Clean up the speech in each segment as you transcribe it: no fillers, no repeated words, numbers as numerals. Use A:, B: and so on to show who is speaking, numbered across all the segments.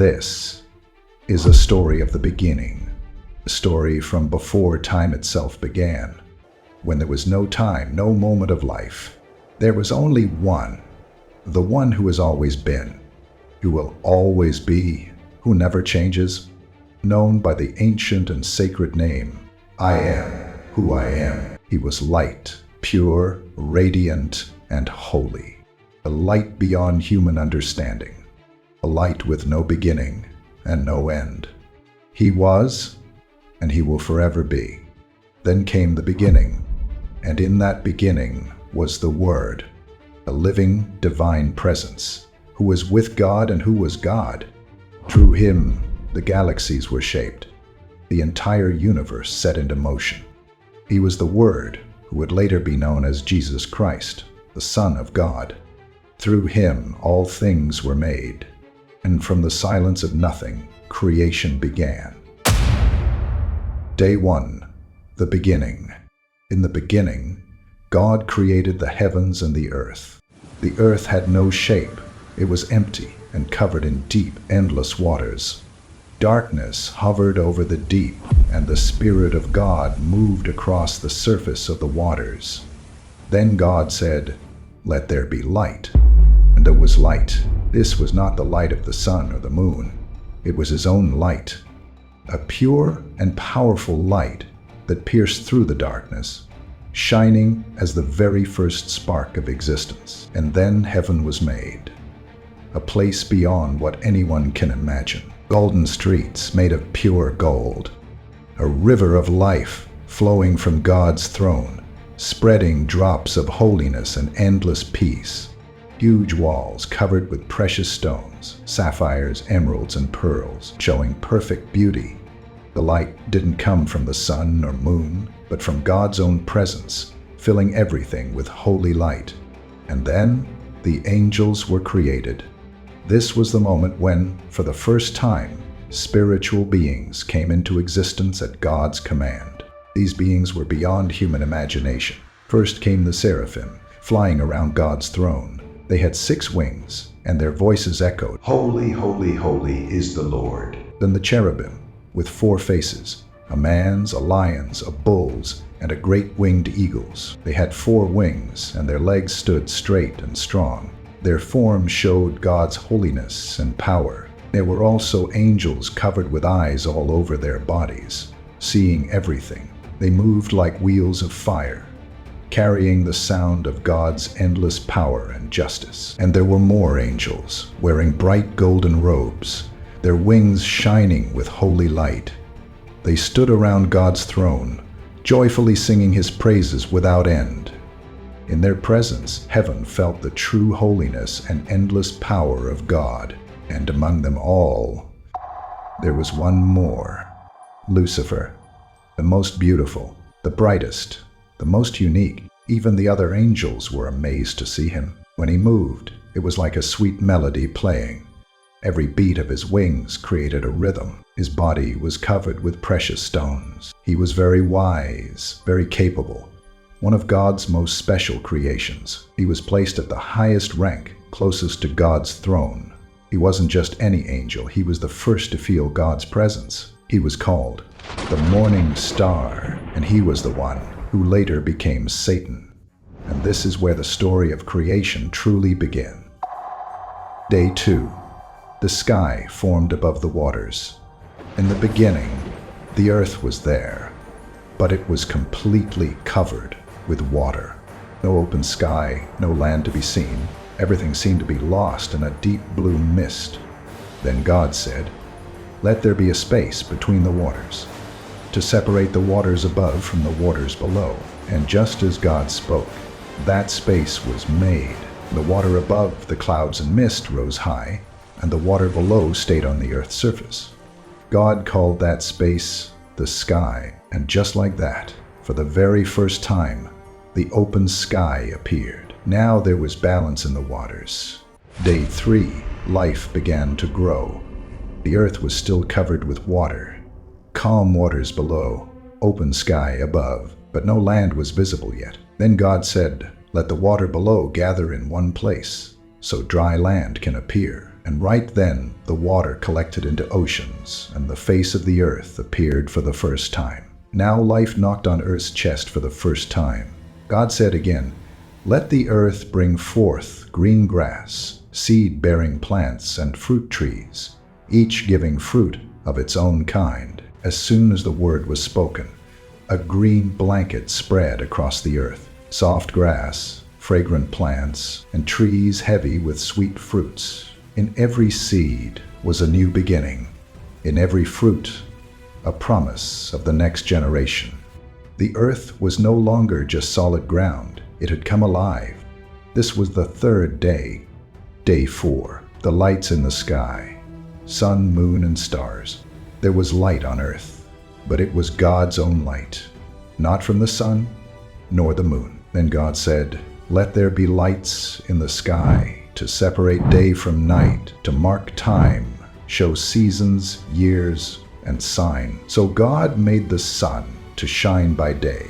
A: This is a story of the beginning, a story from before time itself began, when there was no time, no moment of life. There was only one, the one who has always been, who will always be, who never changes, known by the ancient and sacred name, I am who I am. He was light, pure, radiant, and holy, a light beyond human understanding, a light with no beginning and no end. He was, and he will forever be. Then came the beginning, and in that beginning was the Word, a living, divine presence, who was with God and who was God. Through him, the galaxies were shaped, the entire universe set into motion. He was the Word, who would later be known as Jesus Christ, the Son of God. Through him, all things were made, and from the silence of nothing, creation began. Day 1. The beginning. In the beginning, God created the heavens and the earth. The earth had no shape. It was empty and covered in deep, endless waters. Darkness hovered over the deep, and the Spirit of God moved across the surface of the waters. Then God said, "Let there be light." And there was light. This was not the light of the sun or the moon. It was his own light, a pure and powerful light that pierced through the darkness, shining as the very first spark of existence. And then heaven was made, a place beyond what anyone can imagine. Golden streets made of pure gold, a river of life flowing from God's throne, spreading drops of holiness and endless peace. Huge walls covered with precious stones, sapphires, emeralds, and pearls, showing perfect beauty. The light didn't come from the sun or moon, but from God's own presence, filling everything with holy light. And then the angels were created. This was the moment when, for the first time, spiritual beings came into existence at God's command. These beings were beyond human imagination. First came the seraphim, flying around God's throne. They had 6 wings, and their voices echoed, "Holy, holy, holy is the Lord." Then the cherubim, with 4 faces, a man's, a lion's, a bull's, and a great winged eagle's. They had 4 wings, and their legs stood straight and strong. Their form showed God's holiness and power. There were also angels covered with eyes all over their bodies, seeing everything. They moved like wheels of fire, carrying the sound of God's endless power and justice. And there were more angels, wearing bright golden robes, their wings shining with holy light. They stood around God's throne, joyfully singing his praises without end. In their presence, heaven felt the true holiness and endless power of God. And among them all, there was one more, Lucifer, the most beautiful, the brightest, the most unique. Even the other angels were amazed to see him. When he moved, it was like a sweet melody playing. Every beat of his wings created a rhythm. His body was covered with precious stones. He was very wise, very capable, one of God's most special creations. He was placed at the highest rank, closest to God's throne. He wasn't just any angel, he was the first to feel God's presence. He was called the Morning Star, and he was the one who later became Satan. And this is where the story of creation truly began. Day 2. The sky formed above the waters. In the beginning, the earth was there, but it was completely covered with water. No open sky, no land to be seen. Everything seemed to be lost in a deep blue mist. Then God said, "Let there be a space between the waters, to separate the waters above from the waters below." And just as God spoke, that space was made. The water above the clouds and mist rose high, and the water below stayed on the earth's surface. God called that space the sky, and just like that, for the very first time, the open sky appeared. Now there was balance in the waters. Day 3, life began to grow. The earth was still covered with water. Calm waters below, open sky above, but no land was visible yet. Then God said, "Let the water below gather in one place, so dry land can appear." And right then, the water collected into oceans, and the face of the earth appeared for the first time. Now life knocked on earth's chest for the first time. God said again, "Let the earth bring forth green grass, seed-bearing plants, and fruit trees, each giving fruit of its own kind." As soon as the word was spoken, a green blanket spread across the earth. Soft grass, fragrant plants, and trees heavy with sweet fruits. In every seed was a new beginning. In every fruit, a promise of the next generation. The earth was no longer just solid ground. It had come alive. This was the third day. Day 4. The lights in the sky. Sun, moon, and stars. There was light on earth, but it was God's own light. Not from the sun, nor the moon. Then God said, "Let there be lights in the sky to separate day from night, to mark time, show seasons, years, and sign." So God made the sun to shine by day,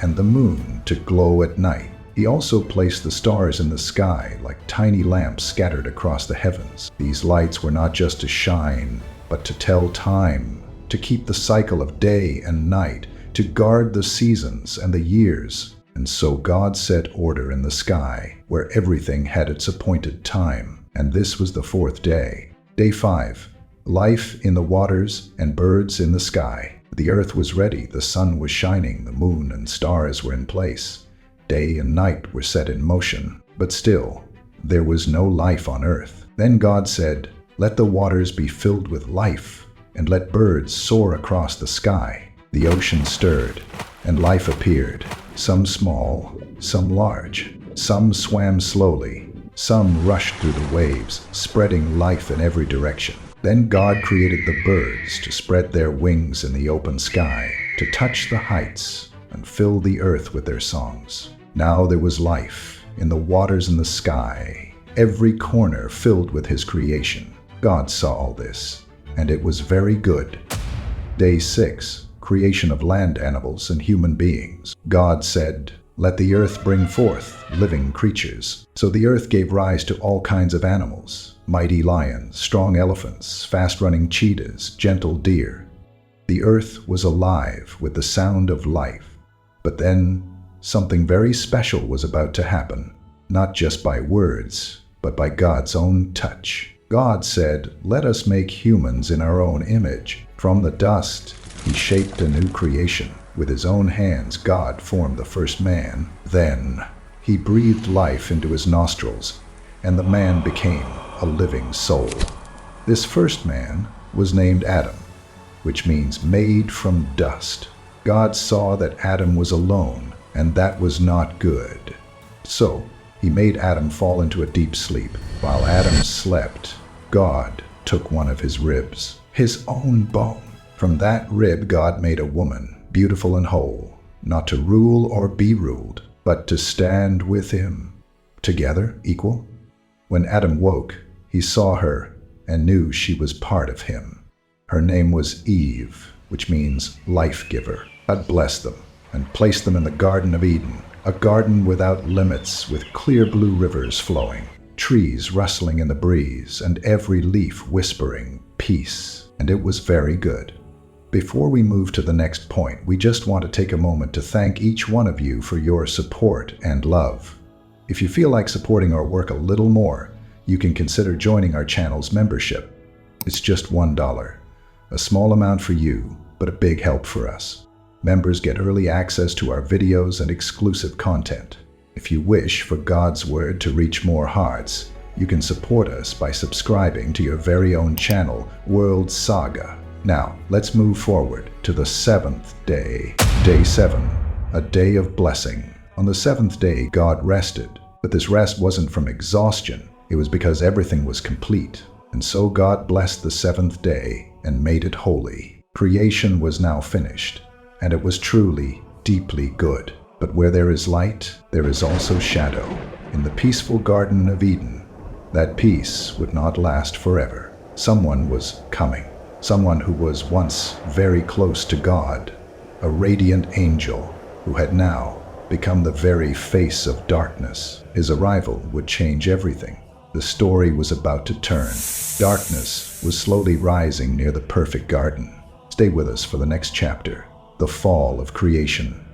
A: and the moon to glow at night. He also placed the stars in the sky like tiny lamps scattered across the heavens. These lights were not just to shine, but to tell time, to keep the cycle of day and night, to guard the seasons and the years. And so God set order in the sky, where everything had its appointed time. And this was the 4th day. Day 5. Life in the waters and birds in the sky. The earth was ready, the sun was shining, the moon and stars were in place. Day and night were set in motion, but still, there was no life on earth. Then God said, "Let the waters be filled with life, and let birds soar across the sky." The ocean stirred, and life appeared, some small, some large. Some swam slowly, some rushed through the waves, spreading life in every direction. Then God created the birds to spread their wings in the open sky, to touch the heights and fill the earth with their songs. Now there was life in the waters and the sky, every corner filled with His creation. God saw all this, and it was very good. Day 6. Creation of land animals and human beings. God said, "Let the earth bring forth living creatures." So the earth gave rise to all kinds of animals: mighty lions, strong elephants, fast-running cheetahs, gentle deer. The earth was alive with the sound of life. But then, something very special was about to happen, not just by words, but by God's own touch. God said, "Let us make humans in our own image." From the dust, He shaped a new creation. With His own hands, God formed the first man. Then, He breathed life into his nostrils, and the man became a living soul. This first man was named Adam, which means made from dust. God saw that Adam was alone, and that was not good. So, He made Adam fall into a deep sleep. While Adam slept, God took one of his ribs, his own bone. From that rib, God made a woman, beautiful and whole, not to rule or be ruled, but to stand with Him. Together, equal. When Adam woke, he saw her and knew she was part of him. Her name was Eve, which means life-giver. God blessed them and placed them in the Garden of Eden, a garden without limits with clear blue rivers flowing, trees rustling in the breeze, and every leaf whispering peace. And it was very good. Before we move to the next point, we just want to take a moment to thank each one of you for your support and love. If you feel like supporting our work a little more, you can consider joining our channel's membership. It's just $1. A small amount for you, but a big help for us. Members get early access to our videos and exclusive content. If you wish for God's Word to reach more hearts, you can support us by subscribing to your very own channel, World Saga. Now, let's move forward to the 7th day. Day 7, a day of blessing. On the 7th day, God rested, but this rest wasn't from exhaustion. It was because everything was complete. And so God blessed the 7th day and made it holy. Creation was now finished, and it was truly, deeply good. But where there is light, there is also shadow. In the peaceful Garden of Eden, that peace would not last forever. Someone was coming. Someone who was once very close to God. A radiant angel who had now become the very face of darkness. His arrival would change everything. The story was about to turn. Darkness was slowly rising near the perfect garden. Stay with us for the next chapter, the fall of creation.